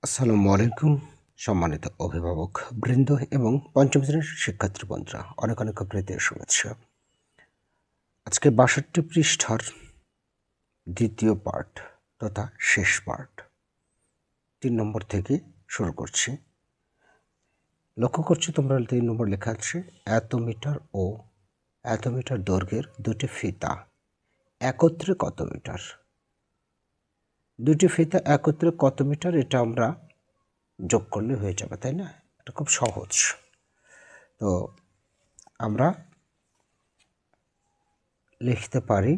আসসালামু আলাইকুম সম্মানিত অভিভাবক বৃন্দ এবং পঞ্চম শ্রেণীর শিক্ষার্থী বন্ধুরা, অনেক অনেক প্রীতির শুভেচ্ছা। আজকে ৬২ পৃষ্ঠার দ্বিতীয় পার্ট তথা শেষ পার্ট ৩ নম্বর থেকে শুরু করছি। লক্ষ্য করছি তোমরা ৩ নম্বর লেখা আছে, এত মিটার ও এত মিটার দৈর্ঘ্যের দুটি ফিতা একত্রে কত মিটার। দুটি ফিতা একত্রে কত মিটার, এটা আমরা যোগ করলে হয়ে যাবে, তাই না? এটা খুব সহজ। তো আমরা লিখতে পারি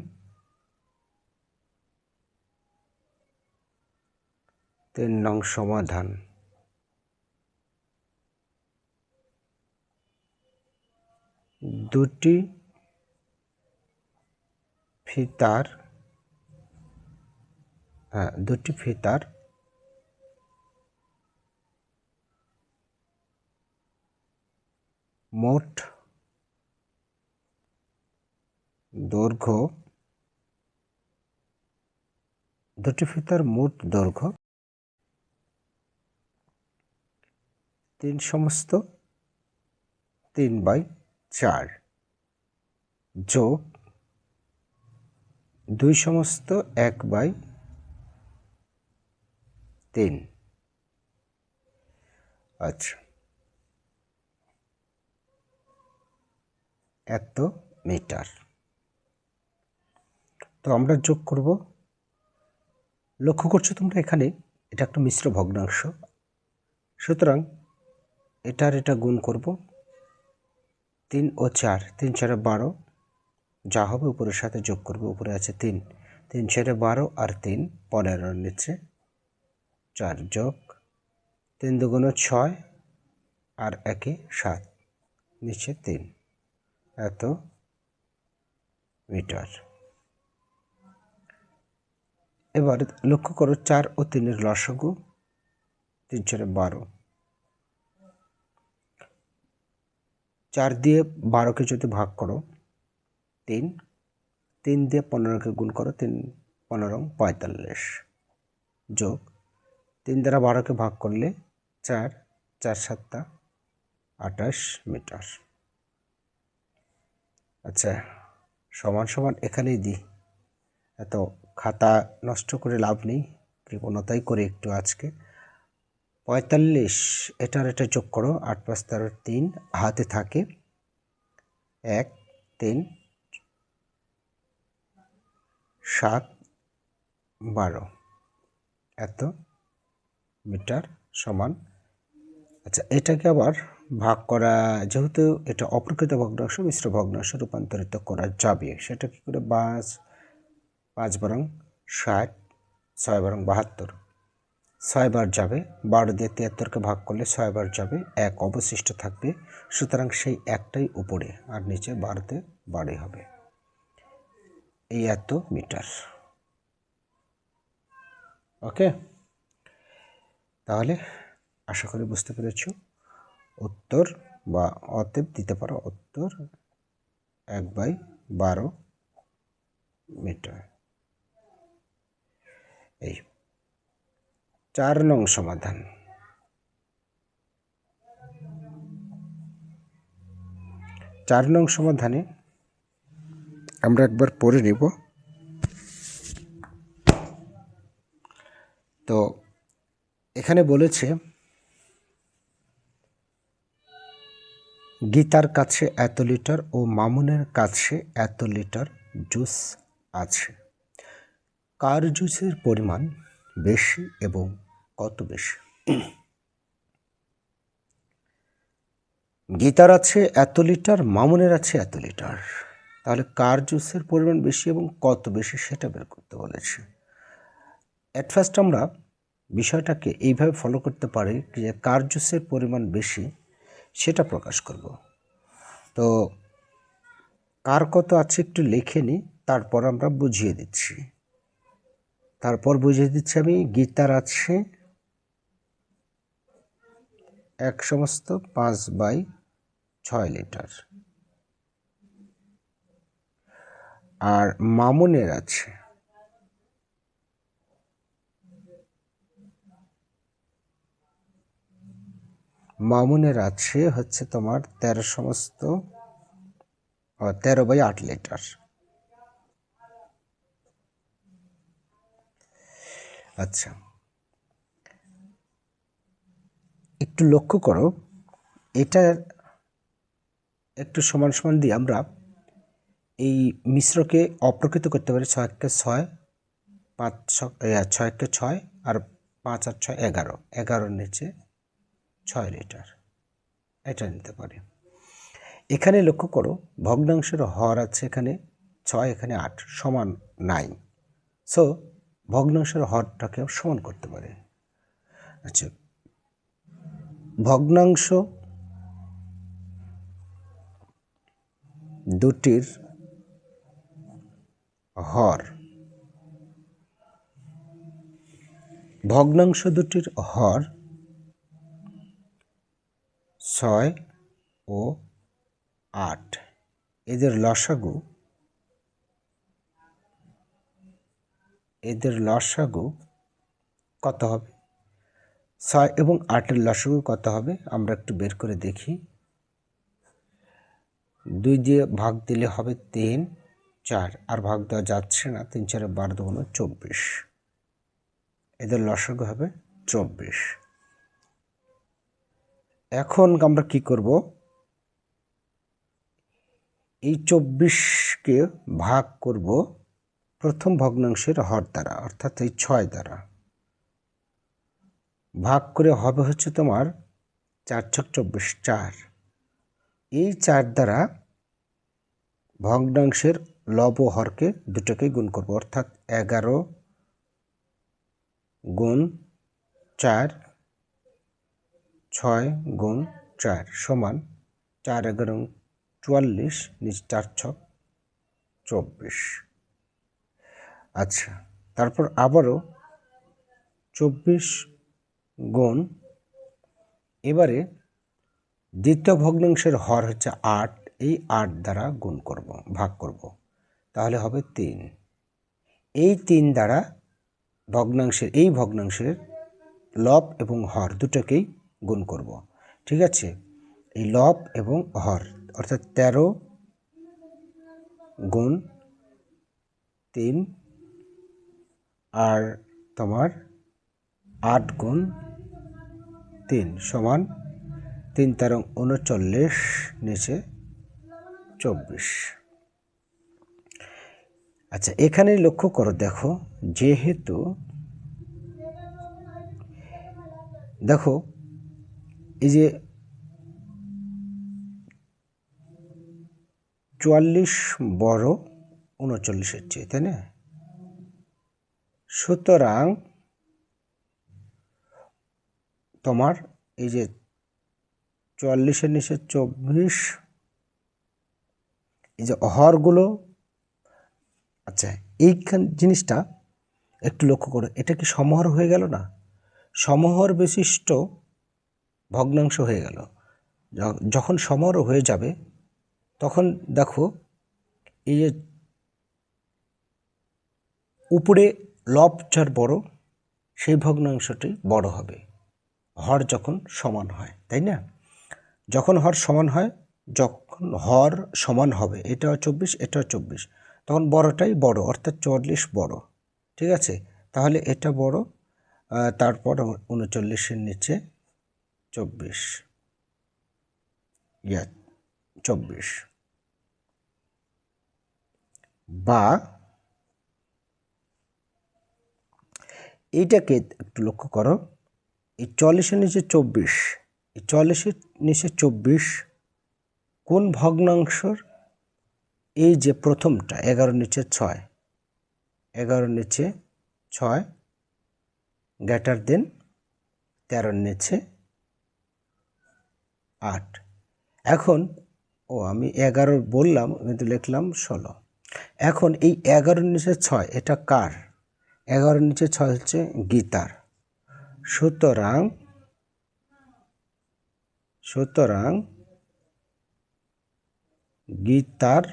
৩ নং সমাধান। দুটি ফিতার মোট দৈর্ঘ্য, দুটি ফিতার মোট দৈর্ঘ্য 3/4 যোগ 2/1/3। আচ্ছা, এত মিটার। তো আমরা যোগ করব। লক্ষ্য করছো তোমরা এখানে এটা একটা মিশ্র ভগ্নাংশ, সুতরাং এটা গুণ করব। 3 ও 4, 3 4 12, যা হবে উপরের সাথে যোগ করব। উপরে আছে 3, 3 4 12 আর 3 15, নিচে 4 যোগ 3 2 6 আর 1 7, নিচে 3, এত মিটার। এবার লক্ষ্য করো 4 ও 3-এর লসাগু 3 4 12। 4 দিয়ে 12কে যদি ভাগ করো 3, 3 দিয়ে 15কে গুণ করো 3 15 45, যোগ 3 দ্বারা 12কে ভাগ করলে 4, 4 7 28 মিটার। আচ্ছা, সমান সমান এখানেই দিই, এত খাতা নষ্ট করে লাভ নেই, কৃপণতাই করে একটু আজকে। 45, এটা যোগ করো, 8 5 13 3, হাতে থাকে 1 3 7 12, এত মিটার সমান। আচ্ছা, এটাকে আবার ভাগ করা, যেহেতু এটা অপ্রকৃত ভগ্নাংশ মিশ্র ভগ্নাংশ রূপান্তরিত করা যাবে, সেটা কি করে? 5 বরং 60, 6 বরং 72, 6 বার যাবে। 12 দিয়ে 73কে ভাগ করলে 6 বার যাবে, 1 অবশিষ্ট থাকবে, সুতরাং সেই একটাই উপরে আর নিচে বাড়তে বাড়ে হবে। এই এত মিটার। ওকে, তাহলে আশা করি বুঝতে পেরেছ। উত্তর বা অতএব দিতে পারো, উত্তর 1/12 মিটার। এই 4 নং সমাধান। 4 নং সমাধানে আমরা একবার পড়ে নেব। তো এখানে বলেছে, গীতার কাছে এত লিটার ও মামুনের কাছে এত লিটার জুস আছে। কার জুসের পরিমাণ বেশি এবং কত বেশি? গীতার আছে এত লিটার, মামুনের আছে এত লিটার, তাহলে কার জুসের পরিমাণ বেশি এবং কত বেশি সেটা বের করতে বলেছে। অ্যাট ফার্স্ট আমরা বিষয়টাকে এইভাবে ফলো করতে পারি যে কার জুসের পরিমাণ বেশি সেটা প্রকাশ করব। তো কার কত আছে একটু লিখে নিই, তারপর আমরা বুঝিয়ে দিচ্ছি। আমি গীতার আছে 1/5 লিটার, আর মামুনের আছে মামুনের আছে হচ্ছে তোমার 13/8 লিটার। আচ্ছা, একটু লক্ষ্য করো, এটা একটু সমান সমান দিয়ে আমরা এই মিশ্রকে অপ্রকৃত করতে পারি। 6 × 6 = 5, 6 × 6 আর 5 আর 6 11, 11-র নিচে 6 লিটার, এটা নিতে পারি। এখানে লক্ষ্য করো ভগ্নাংশের হর আছে এখানে 6, এখানে 8, সমান 9। সো ভগ্নাংশের হরটাকে সমান করতে পারি। আচ্ছা, ভগ্নাংশ দুটির হর, ভগ্নাংশ দুটির হর 6 ও 8, এদের লসাগু কত হবে? 6 এবং 8-এর লসাগু কত হবে আমরা একটু বের করে দেখি। 2 দিয়ে ভাগ দিলে হবে 3, 4, আর ভাগ দেওয়া যাচ্ছে না, 3 × 4 = 12, 2 × 24, এদের লসাগু হবে 24। এখন আমরা কি করব, এই 24কে ভাগ করব প্রথম ভগ্নাংশের হর দ্বারা, অর্থাৎ এই 6 দ্বারা ভাগ করে হবে হচ্ছে তোমার 4 × 6 = 24, 4। এই 4 দ্বারা ভগ্নাংশের লব ও হরকে দুটোকে গুণ করব, অর্থাৎ 11 × 4, 6 × 4 সমান 4 × 11 = 44, নিচে 4 × 6 = 24। আচ্ছা, তারপর আবারও 24 গুণ, এবারে দ্বিতীয় ভগ্নাংশের হর হচ্ছে 8, এই 8 দ্বারা গুণ করব, ভাগ করব, তাহলে হবে 3। এই 3 দ্বারা এই ভগ্নাংশের লব এবং হর দুটোকেই গুণ করব। ঠিক আছে, এই লব এবং হর অর্থাৎ 13 × 3 আর তোমার 8 × 3 সমান 3 × 13 = 39, নিচে 24। আচ্ছা, এখানে লক্ষ্য করো, দেখো যেহেতু দেখো এই যে 44 বড় 39-এর চেয়ে, তাই না? সুতরাং তোমার এই যে 44-এর নিচে 24, এই যে হরগুলো, আচ্ছা এইখান জিনিসটা একটু লক্ষ্য করো, এটা কি সমহর হয়ে গেল না? সমহর বিশিষ্ট ভগ্নাংশ হয়ে গেল। যখন সমহর হয়ে যাবে তখন দেখো এই যে উপরে লব যার বড় সেই ভগ্নাংশটি বড় হবে হর যখন সমান হয়, তাই না? যখন হর সমান হয়, যখন হর সমান হবে, এটা 24, এটা 24, তখন বড়টাই বড়, অর্থাৎ 44 বড়। ঠিক আছে, তাহলে এটা বড়, তারপর 39-এর নিচে 24, 24, বা এইটাকে একটু লক্ষ্য করো, এই 40-এর নিচে 24, এই 40-এর নিচে 24 কোন ভগ্নাংশর? এই যে প্রথমটা 11-র নিচে 6, 11-র নিচে 6 গ্রেটার দেন 13-র নিচে 8। এখন আমি 11 বললাম কিন্তু লিখলাম 16। এখন এই 11-র নিচে 6 এটা কার? 11-র নিচে 6 হচ্ছে গীতার। সুতরাং গীতার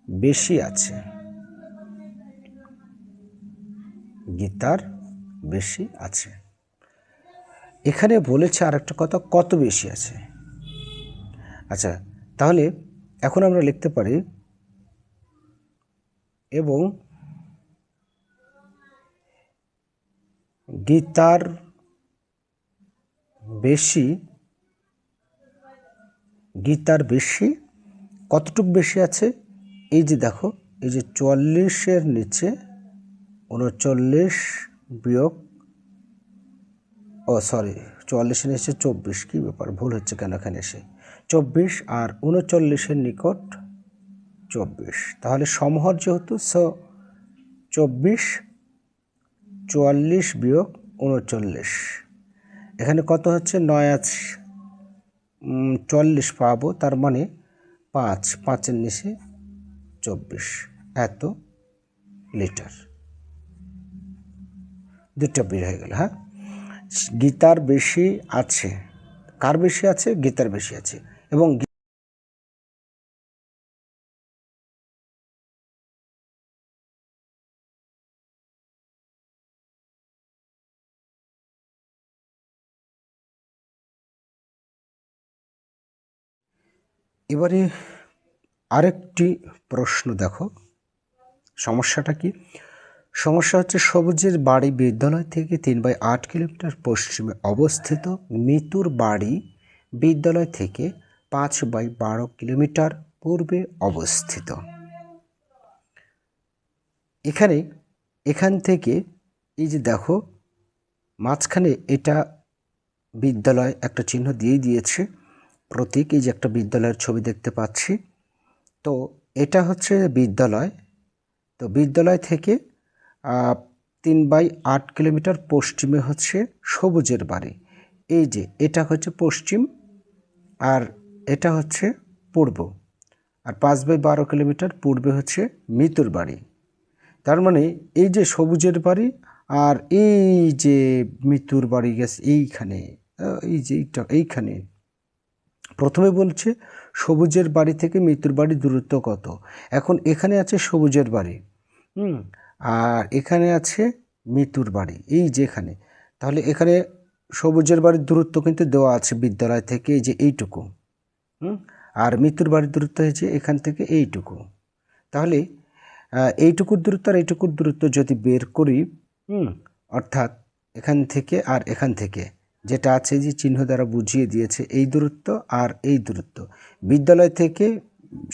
বেশি আছে, গীতার বেশি আছে। এখানে বলেছে আরেকটা কথা, কত বেশি আছে। আচ্ছা, তাহলে এখন আমরা লিখতে পারি এবং গীতার বেশি কতটুক বেশি আছে? এই যে দেখো, এই যে 44-এর নিচে 39 বিয়োগ 44-এর নিচে 24, কী ব্যাপার, ভুল হচ্ছে কেন এখানে এসে? 24 আর 39-এর নিকট 24, তাহলে সমহর যেহেতু, 24 44 বিয়োগ 39, এখানে কত হচ্ছে? 44 পাবো, তার মানে 5-5-এর নিচে 24, এত লিটার। দুটো বের হয়ে গেল। হ্যাঁ, গীতার বেশি আছে। কার বেশি আছে? গীতার বেশি আছে। এবং এবারে আরেকটি প্রশ্ন দেখো, সমস্যাটা কি? সমস্যা হচ্ছে, সবুজের বাড়ি বিদ্যালয় থেকে 3/8 কিলোমিটার পশ্চিমে অবস্থিত, মিতুর বাড়ি বিদ্যালয় থেকে 5/12 কিলোমিটার পূর্বে অবস্থিত। এখান থেকে এই যে দেখো, মাঝখানে এটা বিদ্যালয় একটা চিহ্ন দিয়ে দিয়েছে, প্রতীক। এই যে একটা বিদ্যালয়ের ছবি দেখতে পাচ্ছি, তো এটা হচ্ছে বিদ্যালয়। তো বিদ্যালয় থেকে 3/8 কিলোমিটার পশ্চিমে হচ্ছে সবুজের বাড়ি। এই যে এটা হচ্ছে পশ্চিম, আর এটা হচ্ছে পূর্ব, আর 5/12 কিলোমিটার পূর্বে হচ্ছে মিতুর বাড়ি। তার মানে এই যে সবুজের বাড়ি আর এই যে মিতুর বাড়ি গেছে এইখানে, এই যে এইখানে প্রথমে বলছে সবুজের বাড়ি থেকে মিতুর বাড়ির দূরত্ব কত। এখন এখানে আছে সবুজের বাড়ি, আর এখানে আছে মিতুর বাড়ি, এই যেখানে। তাহলে এখানে সবুজের বাড়ির দূরত্ব কিন্তু দেওয়া আছে বিদ্যালয় থেকে, এই যে এইটুকু, আর মিতুর বাড়ির দূরত্ব হয়েছে এখান থেকে এইটুকু। তাহলে এইটুকুর দূরত্ব আর এইটুকুর দূরত্ব যদি বের করি, অর্থাৎ এখান থেকে আর এখান থেকে যেটা আছে, যে চিহ্ন দ্বারা বুঝিয়ে দিয়েছে, এই দূরত্ব আর এই দূরত্ব, বিদ্যালয় থেকে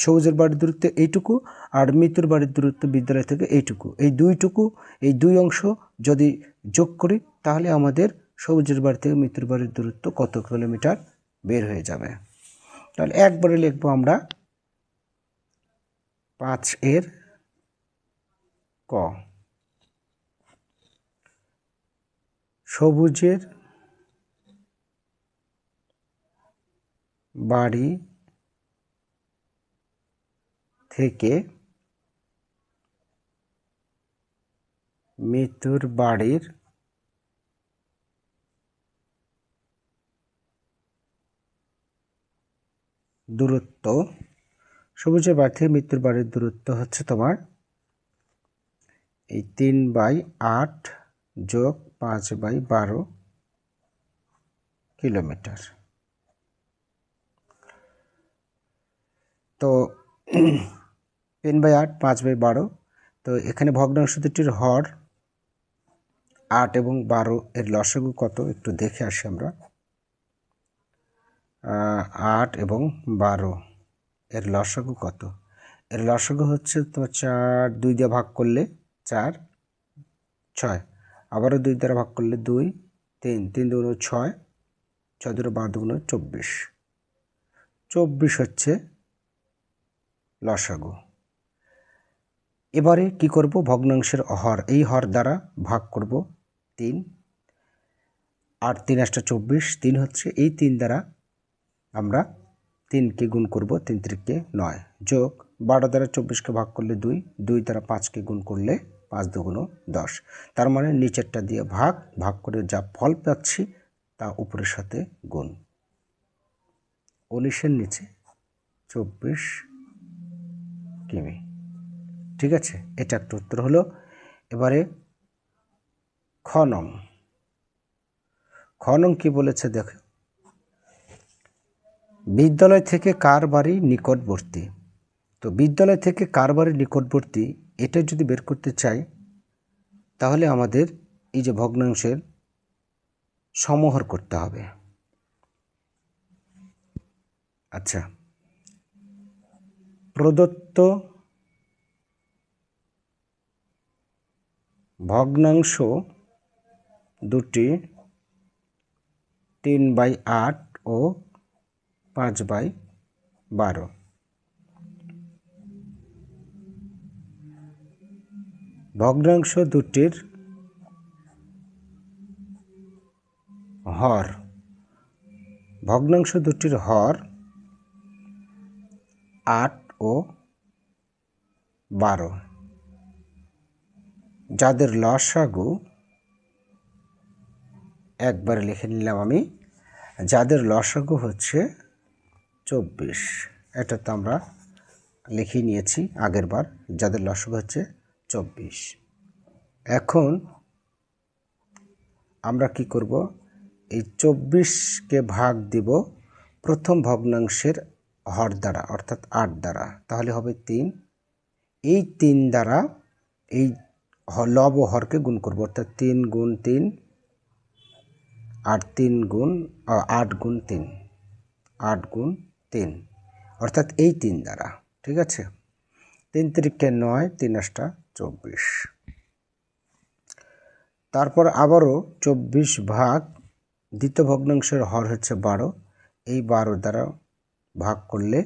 সবুজের বাড়ির দূরত্ব এইটুকু, আর মিতুর বাড়ির দূরত্ব বিদ্যালয় থেকে এইটুকু। এই দুই অংশ যদি যোগ করি, তাহলে আমাদের সবুজের বাড়ি থেকে মিতুর বাড়ির দূরত্ব কত কিলোমিটার বের হয়ে যাবে। তাহলে একবারে লিখবো আমরা 5-এর ক, সবুজের বাড়ি থেকে মিতুর বাড়ির দূরত্ব, সবুজের বাড়ি থেকে মিতুর বাড়ির দূরত্ব হচ্ছে তোমার এই 3/8 যোগ 5/12 কিলোমিটার। তো 3/8 5/12, তো এখানে ভগ্নাংশ দুটির হর 8 এবং 12, এর লসাগু কত একটু দেখে আসি আমরা। 8 এবং 12 এর লসাগু কত? এর লসাগু হচ্ছে তো 4, 2 দিয়ে ভাগ করলে 4, 6, আবারও 2 দ্বারা ভাগ করলে 2, 3, 3 দুগুণ 6, 6 দুগুণ 12 দুগুণ 24, 24 হচ্ছে লসাগু। এবারে কি করব? ভগ্নাংশের হর, এই হর দ্বারা ভাগ করব 3, 8 3 8 24, 3 হচ্ছে, এই 3 দ্বারা আমরা 3কে গুণ করব, 3 3 9, যোগ 12 দ্বারা 24কে ভাগ করলে 2, 2 দ্বারা 5কে গুণ করলে 5 দুগুণ 10। তার মানে নিচেরটা দিয়ে ভাগ করে যা ফল পাচ্ছি তা উপরের সাথে গুণ। 19-এর নিচে 24 কিমি। ঠিক আছে, এটা একটা উত্তর হলো। এবারে খ নং, খ নং কি বলেছে দেখো, বিদ্যালয় থেকে কার বাড়ি নিকটবর্তী। তো বিদ্যালয় থেকে কার বাড়ি নিকটবর্তী এটা যদি বের করতে চাই তাহলে আমাদের এই যে ভগ্নাংশের সমাহার করতে হবে। আচ্ছা, প্রদত্ত ভগ্নাংশ দুটি 3/8 ও 5/12। ভগ্নাংশ দুটির হর, ভগ্নাংশ দুটির হর 8 ও 12, যাদের লসাগু একবারে লিখে নিলাম আমি, যাদের লসাগু হচ্ছে 24। এটা তো আমরা লিখে নিয়েছি আগের বার, যাদের লসাগু হচ্ছে 24। এখন আমরা কি করব, এই 24কে ভাগ দিব প্রথম ভগ্নাংশের হর দ্বারা অর্থাৎ 8 দ্বারা, তাহলে হবে 3। এই 3 দ্বারা এই লব ও হরকে গুণ করব, অর্থাৎ 3 গুণ 3 আর 3 গুণ 8 গুণ 3, 8 গুণ 3 অর্থাৎ এই 3 দ্বারা। ঠিক আছে, 3 তিরিকে 9, 3 আষ্টা 24। তারপর আবারও 24 ভাগ দ্বিতীয় ভগ্নাংশের হর হচ্ছে 12, এই 12 দ্বারা ভাগ করলে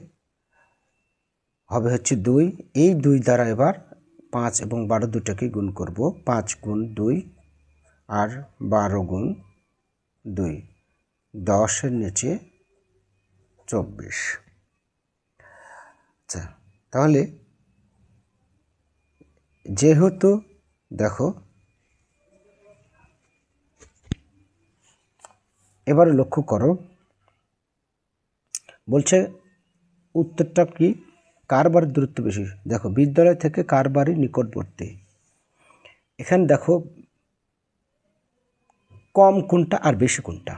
হবে হচ্ছে 2। এই 2 দ্বারা এবার 5 এবং 12 দুটাকে গুণ করব, 5 গুণ 2 আর 12 গুণ 2, 10-এর নিচে 24। আচ্ছা, তাহলে যেহেতু দেখো এবারে লক্ষ্য করো, বলছে উত্তরটা কি, কার বাড়ির দূরত্ব বেশি। দেখো বিদ্যালয় থেকে কার বাড়ি নিকটবর্তী, এখানে দেখো কম কোনটা আর বেশি কোনটা।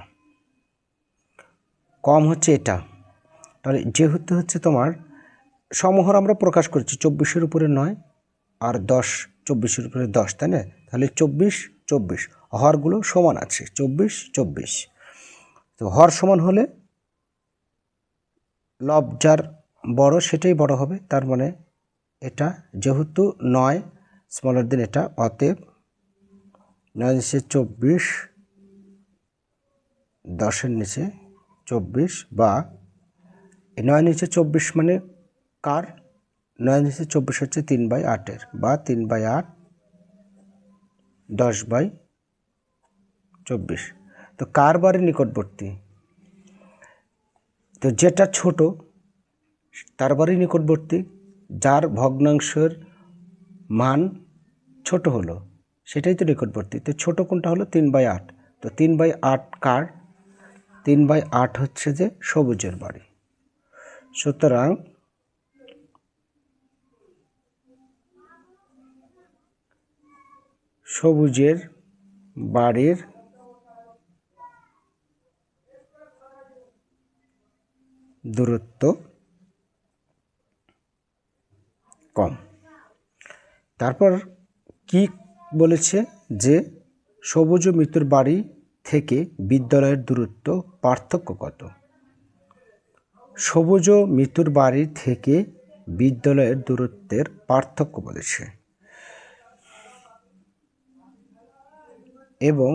কম হচ্ছে এটা, তাহলে যেহেতু হচ্ছে তোমার সমহর আমরা প্রকাশ করছি 24-এর উপরে 9 আর 10, 24-এর উপরে 10, তাই না? তাহলে 24, 24 হরগুলো সমান আছে, 24, 24। তো হর সমান হলে লব যার বড় সেটাই বড় হবে, তার মানে এটা যেহেতু 9 স্মলার দেন এটা, অতএব 9 নিচে 24, 10-এর নিচে 24, বা 9 নিচে 24 মানে কার, 9 নিচে 24 হচ্ছে 3/8-এর, বা 3/8 10/24। তো কার বাড়ি নিকটবর্তী, তো যেটা ছোট তার বাড়ি নিকটবর্তী, যার ভগ্নাংশের মান ছোট হলো সেটাই তো নিকটবর্তী। তো ছোট কোনটা হলো 3/8, তো 3/8 কার, 3/8 হচ্ছে যে সবুজের বাড়ি। সুতরাং সবুজের বাড়ির দূরত্ব কম। তারপর কি বলেছে, যে সবুজ ও মিতুর বাড়ি থেকে বিদ্যালয়ের দূরত্ব পার্থক্য কত। সবুজ ও মিতুর বাড়ি থেকে বিদ্যালয়ের দূরত্বের পার্থক্য বলেছে, এবং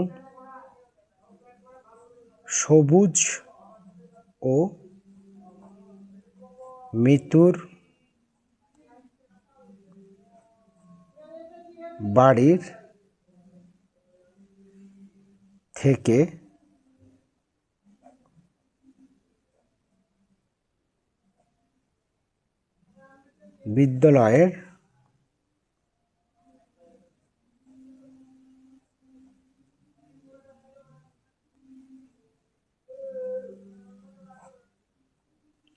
সবুজ ও মিতুর বাড়ির থেকে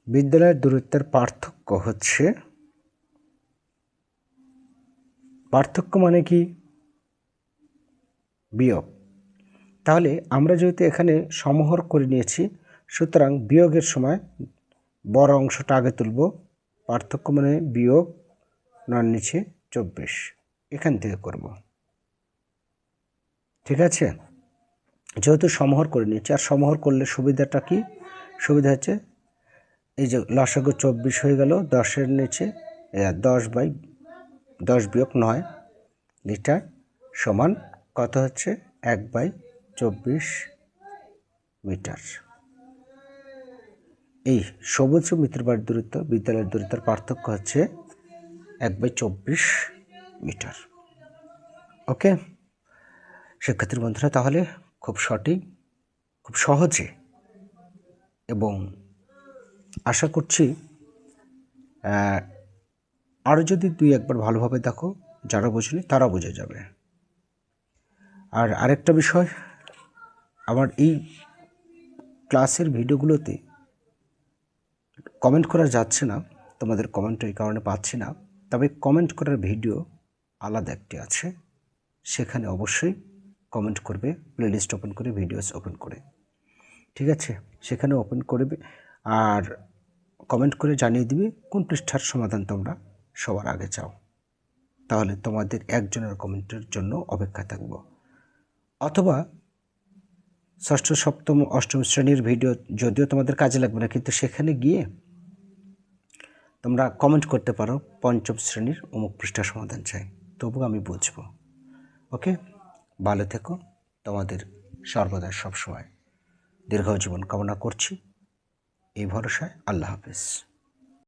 বিদ্যালয়ের দূরত্বের পার্থক্য হচ্ছে, পার্থক্য মানে কি, বিয়োগ। তাহলে আমরা যেহেতু এখানে সমহর করে নিয়েছি, সুতরাং বিয়োগের সময় বড় অংশটা আগে তুলব। পার্থক্য মানে বিয়োগ, নর নিচে 24, এখান থেকে করব। ঠিক আছে, যেহেতু সমহর করে নিয়েছি, আর সমহর করলে সুবিধাটা কি? সুবিধা হচ্ছে এই যে লসাগু 24 হয়ে গেল, 10-এর নিচে 10 বিয়োগ 9 লিটার সমান কত হচ্ছে? 1/24 মিটার। এই সবুজ ও মিত্র বাড়ির দূরত্ব, বিদ্যালয়ের দূরত্বের পার্থক্য হচ্ছে 1/24 মিটার। ওকে শিক্ষার্থী বন্ধুরা, তাহলে খুব সঠিক, খুব সহজে, এবং আশা করছি আরও যদি দুই একবার ভালোভাবে দেখো, যারা বোঝেনি তারা বুঝে যাবে। আর আরেকটা বিষয়, আমার এই ক্লাসের ভিডিওগুলোতে কমেন্ট করা যাচ্ছে না, তোমাদের কমেন্ট এই কারণে পাচ্ছি না। তবে কমেন্ট করার ভিডিও আলাদা একটি আছে, সেখানে অবশ্যই কমেন্ট করবে, প্লেলিস্ট ওপেন করে, ভিডিওস ওপেন করে। ঠিক আছে, সেখানে ওপেন করবে আর কমেন্ট করে জানিয়ে দিবে কোন পৃষ্ঠার সমাধান তোমরা সবার আগে চাও। তাহলে তোমাদের একজনের কমেন্টের জন্য অপেক্ষা থাকবো। অথবা ষষ্ঠ, সপ্তম, অষ্টম শ্রেণীর ভিডিও যদিও তোমাদের কাজে লাগবে না, কিন্তু সেখানে গিয়ে তোমরা কমেন্ট করতে পারো পঞ্চম শ্রেণীর অমুক পৃষ্ঠা সমাধান চাই, তবু আমি বুঝবো। ওকে, ভালো থেকো, তোমাদের সর্বদা সবসময় দীর্ঘ জীবন কামনা করছি এই ভরসায়। আল্লাহ হাফেজ।